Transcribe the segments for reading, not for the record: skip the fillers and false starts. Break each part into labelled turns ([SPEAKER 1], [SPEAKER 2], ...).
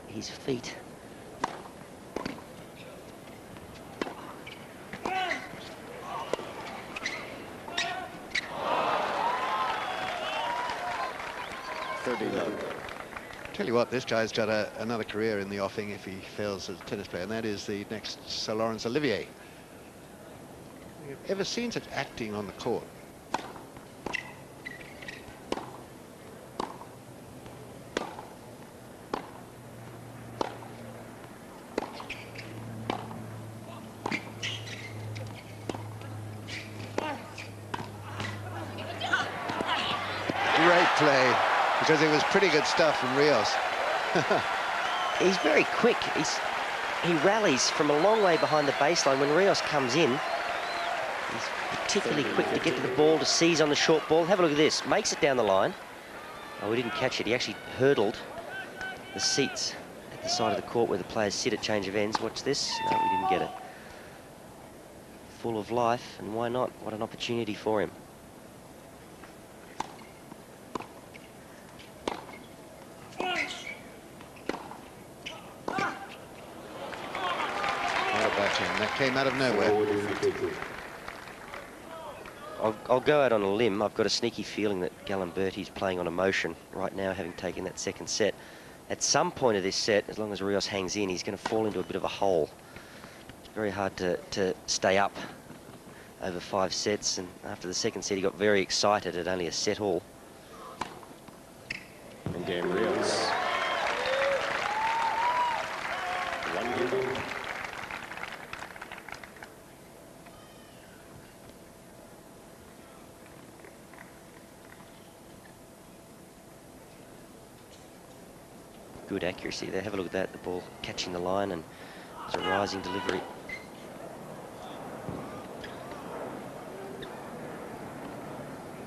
[SPEAKER 1] his feet.
[SPEAKER 2] Tell you what, this guy's got another career in the offing if he fails as a tennis player, and that is the next Sir Lawrence Olivier. Have you ever seen such acting on the court? Great play, because it was pretty good stuff from Rios.
[SPEAKER 1] He's very quick. He rallies from a long way behind the baseline. When Rios comes in, he's particularly quick to get to the ball, to seize on the short ball. Have a look at this. Makes it down the line. Oh, we didn't catch it. He actually hurdled the seats at the side of the court where the players sit at change of ends. Watch this. No, we didn't get it. Full of life, and why not? What an opportunity for him.
[SPEAKER 2] That came out of nowhere.
[SPEAKER 1] I'll go out on a limb. I've got a sneaky feeling that Galimberti's playing on emotion right now, having taken that second set. At some point of this set, as long as Rios hangs in, he's going to fall into a bit of a hole. It's very hard to stay up over 5 sets, and after the second set, he got very excited at only a set all.
[SPEAKER 3] And game Rios.
[SPEAKER 1] Good accuracy there. Have a look at that. The ball catching the line, and it's a rising delivery.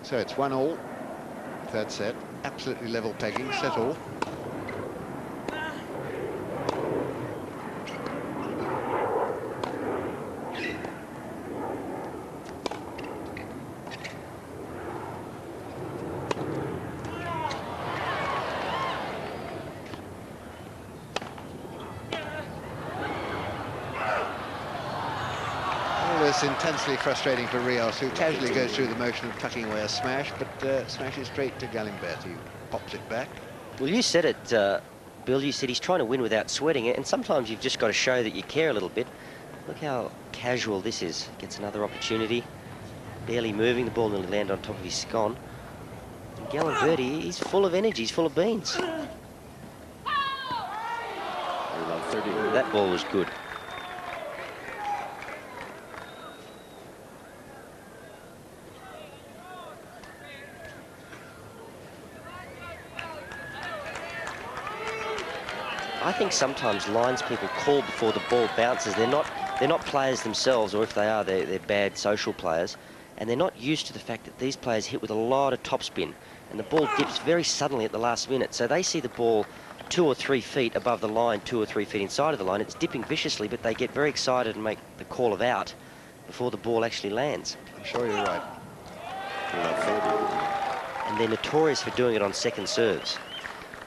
[SPEAKER 2] So it's 1-1, third set. Absolutely level pegging, set all. Intensely frustrating for Rios, who casually goes through the motion of tucking away a smash, but smashes straight to Galimberti, who pops it back.
[SPEAKER 1] Well, you said it, Bill. You said he's trying to win without sweating it, and sometimes you've just got to show that you care a little bit. Look how casual this is. Gets another opportunity. Barely moving. The ball nearly landed on top of his scone. And Galimberti, he's full of energy. He's full of beans. That ball was good. I think sometimes lines people call before the ball bounces. They're not players themselves, or if they are, they're bad social players, and they're not used to the fact that these players hit with a lot of topspin, and the ball dips very suddenly at the last minute. So they see the ball 2 or 3 feet above the line, 2 or 3 feet inside of the line. It's dipping viciously, but they get very excited and make the call of out before the ball actually lands.
[SPEAKER 2] I'm sure you're right.
[SPEAKER 1] And they're notorious for doing it on second serves.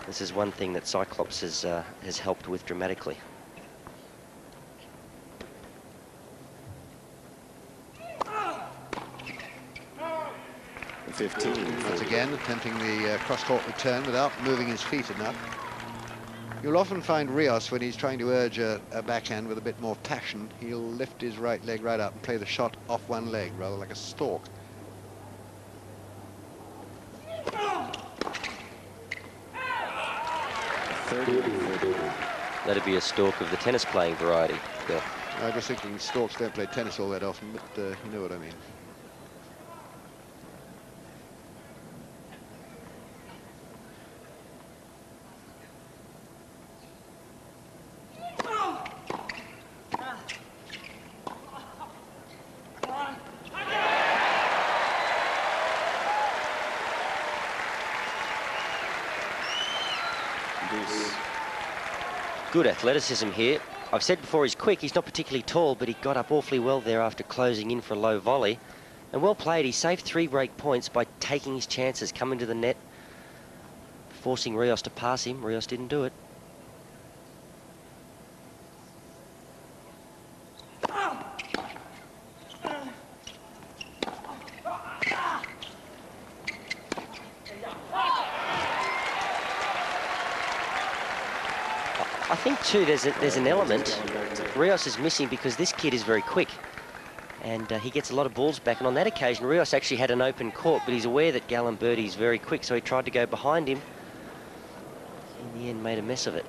[SPEAKER 1] This is one thing that Cyclops has helped with dramatically.
[SPEAKER 2] Once again, attempting the cross-court return without moving his feet enough. You'll often find Rios, when he's trying to urge a backhand with a bit more passion, he'll lift his right leg right up and play the shot off one leg, rather like a stalk.
[SPEAKER 1] That'd be a stalk of the tennis-playing variety. Yeah.
[SPEAKER 2] I was thinking stalks don't play tennis all that often, but you know what I mean.
[SPEAKER 1] Good athleticism here. I've said before he's quick. He's not particularly tall, but he got up awfully well there after closing in for a low volley. And well played. He saved 3 break points by taking his chances, coming to the net, forcing Rios to pass him. Rios didn't do it. I think too there's an element. Rios is missing because this kid is very quick. And he gets a lot of balls back. And on that occasion, Rios actually had an open court, but he's aware that Galimberti is very quick, so he tried to go behind him. In the end, made a mess of it.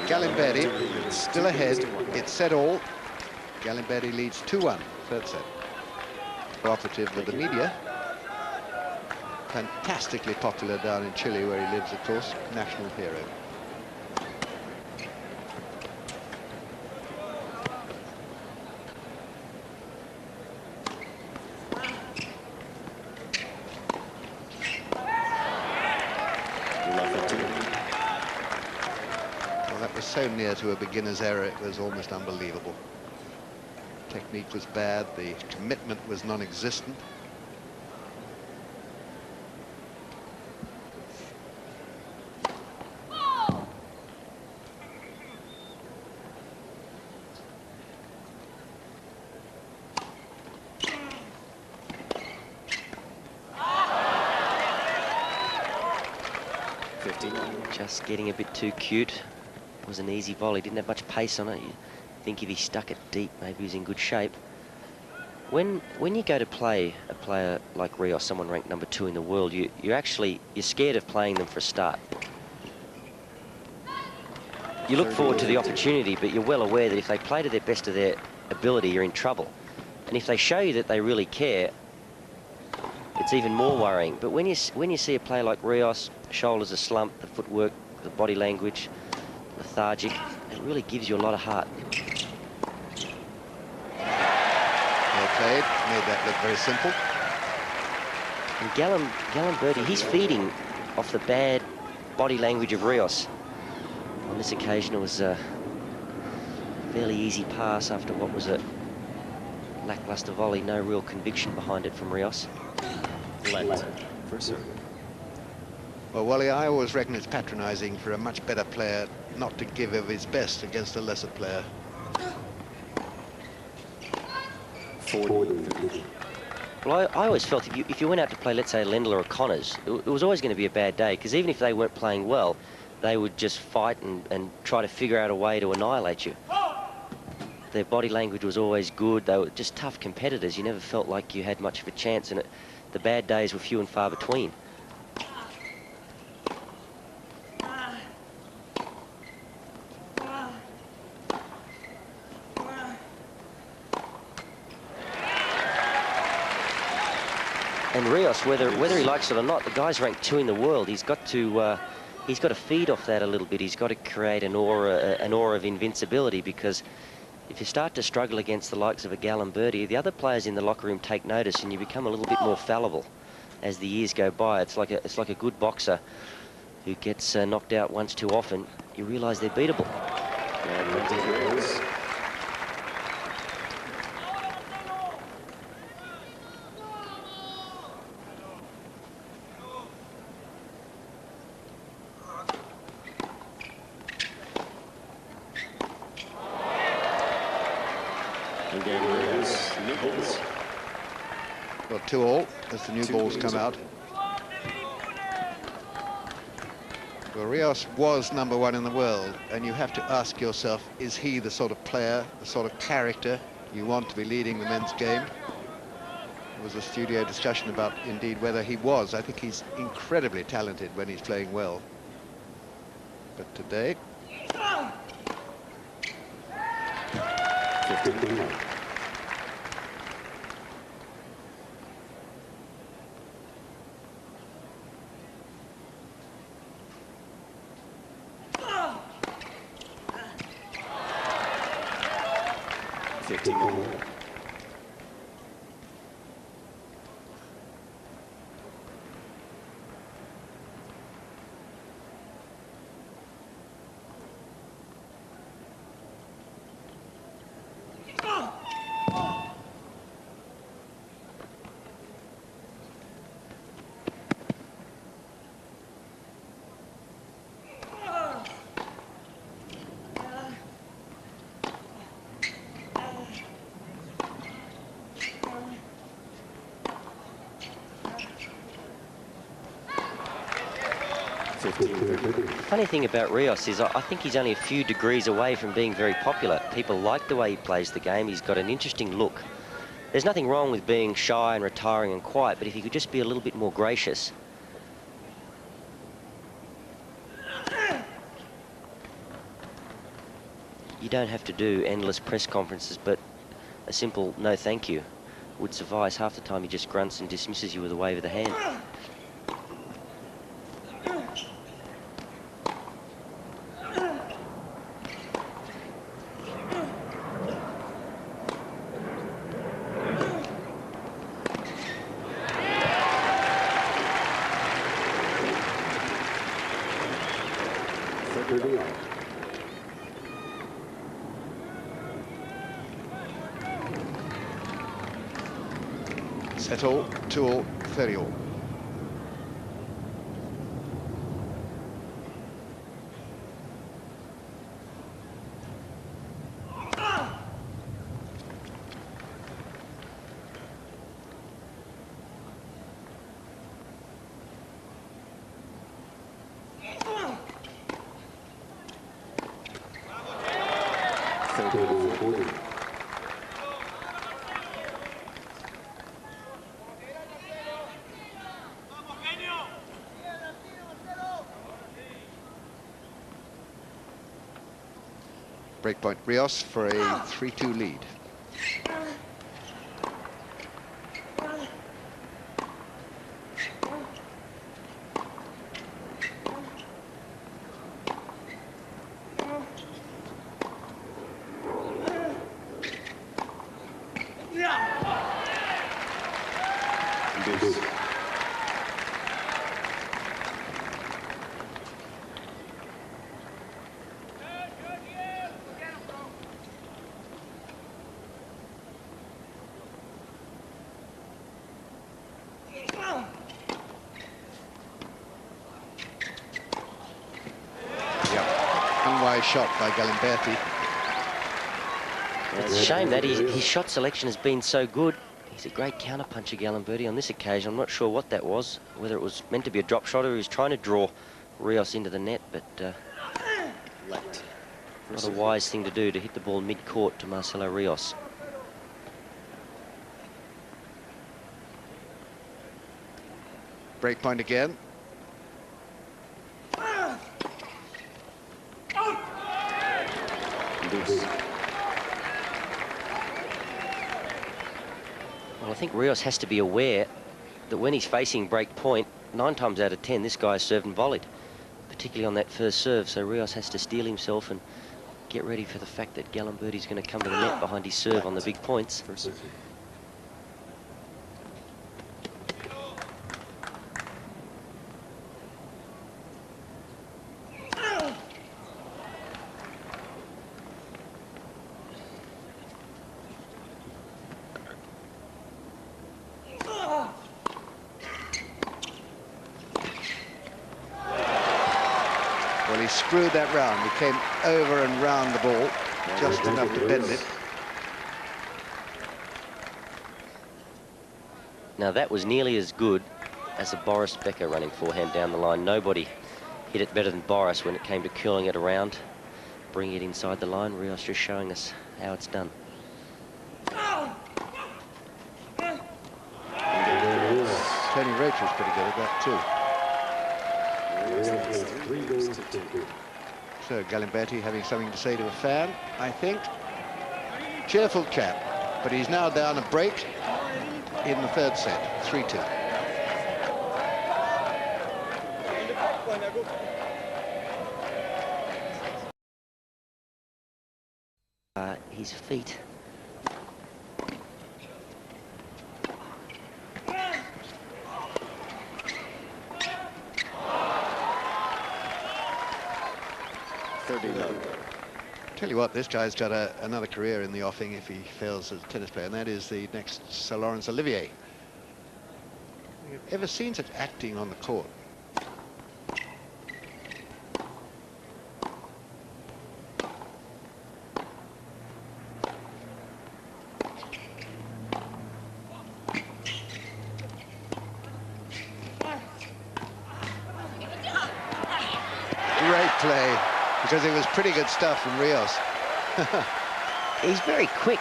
[SPEAKER 2] Galimberti still ahead. It's set all. Galimberti leads 2-1, third set. Cooperative with the media. Fantastically popular down in Chile, where he lives, of course. National hero. So near to a beginner's error, it was almost unbelievable. Technique was bad, the commitment was non-existent.
[SPEAKER 1] Just getting a bit too cute. It was an easy volley, didn't have much pace on it. You think if he stuck it deep, maybe he was in good shape. When you go to play a player like Rios, someone ranked #2 in the world, you're scared of playing them for a start. You look forward to the opportunity, but you're well aware that if they play to their best of their ability, you're in trouble. And if they show you that they really care, it's even more worrying. But when you see a player like Rios, shoulders are slumped, the footwork, the body language, lethargic, it really gives you a lot of heart.
[SPEAKER 2] Well played, made that look very simple.
[SPEAKER 1] And Galimberti, he's feeding off the bad body language of Rios. On this occasion, it was a fairly easy pass after what was a lackluster volley. No real conviction behind it from Rios.
[SPEAKER 3] Left for serve.
[SPEAKER 2] Well, Wally, I always reckon it's patronising for a much better player not to give of his best against a lesser player.
[SPEAKER 3] 40.
[SPEAKER 1] Well, I always felt if you went out to play, let's say, Lendl or Connors, it was always going to be a bad day, because even if they weren't playing well, they would just fight and try to figure out a way to annihilate you. Their body language was always good. They were just tough competitors. You never felt like you had much of a chance, and the bad days were few and far between. And Rios, whether he likes it or not, the guy's ranked 2 in the world. He's got to feed off that a little bit. He's got to create an aura of invincibility, because if you start to struggle against the likes of a Galimberti, the other players in the locker room take notice, and you become a little bit more fallible as the years go by. It's like a good boxer who gets knocked out once too often. You realise they're beatable.
[SPEAKER 2] Well, 2-all as the new balls come out. Well, Rios was #1 in the world, and you have to ask yourself, is he the sort of player, the sort of character you want to be leading the men's game? There was a studio discussion about, indeed, whether he was. I think he's incredibly talented when he's playing well. But today...
[SPEAKER 3] 50. 50. 15-30.
[SPEAKER 1] Funny thing about Rios is I think he's only a few degrees away from being very popular. People like the way he plays the game. He's got an interesting look. There's nothing wrong with being shy and retiring and quiet, but if he could just be a little bit more gracious. You don't have to do endless press conferences, but a simple no thank you would suffice. Half the time he just grunts and dismisses you with a wave of the hand.
[SPEAKER 2] Set all, 2 all, 30 all. Breakpoint Rios for a 3-2 lead. Shot by Galimberti.
[SPEAKER 1] It's a shame that his shot selection has been so good. He's a great counterpuncher, Galimberti. On this occasion, I'm not sure what that was, whether it was meant to be a drop shot or he was trying to draw Rios into the net, but not a wise thing to do, to hit the ball mid-court to Marcelo Rios.
[SPEAKER 2] Breakpoint again.
[SPEAKER 1] Well, I think Rios has to be aware that when he's facing break point, 9 times out of 10, this guy's served and volleyed, particularly on that first serve. So Rios has to steel himself and get ready for the fact that Galimberti's going to come to the net behind his serve on the big points.
[SPEAKER 2] Well, he screwed that round. He came over and round the ball, just enough to bend it.
[SPEAKER 1] Now that was nearly as good as a Boris Becker running forehand down the line. Nobody hit it better than Boris when it came to curling it around, bringing it inside the line. Rios just showing us how it's done.
[SPEAKER 2] Tony Roach was pretty good at that too. So Galimberti having something to say to a fan, I think. Cheerful chap, but he's now down a break in the third set, 3-2.
[SPEAKER 1] His feet.
[SPEAKER 2] Tell you what, this guy's got another career in the offing if he fails as a tennis player, and that is the next Sir Laurence Olivier. Have you ever seen such acting on the court? because it was pretty good stuff from Rios.
[SPEAKER 1] He's very quick.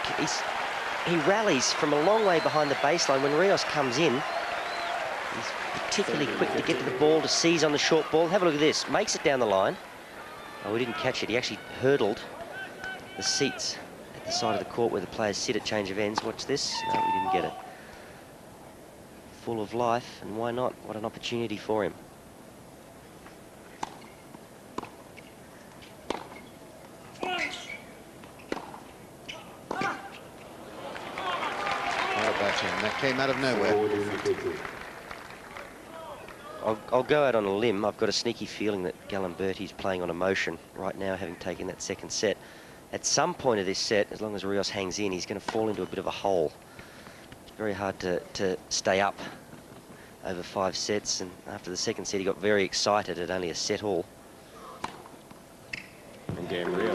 [SPEAKER 1] He rallies from a long way behind the baseline. When Rios comes in, he's particularly quick to get to the ball, to seize on the short ball. Have a look at this. Makes it down the line. Oh, we didn't catch it. He actually hurdled the seats at the side of the court where the players sit at change of ends. Watch this. No, we didn't get it. Full of life, and why not? What an opportunity for him.
[SPEAKER 2] That came out of nowhere.
[SPEAKER 1] I'll go out on a limb. I've got a sneaky feeling that Galimberti's playing on emotion right now, having taken that second set. At some point of this set, as long as Rios hangs in, he's going to fall into a bit of a hole. It's very hard to stay up over 5 sets, and after the second set, he got very excited at only a set all.
[SPEAKER 3] And game Rios.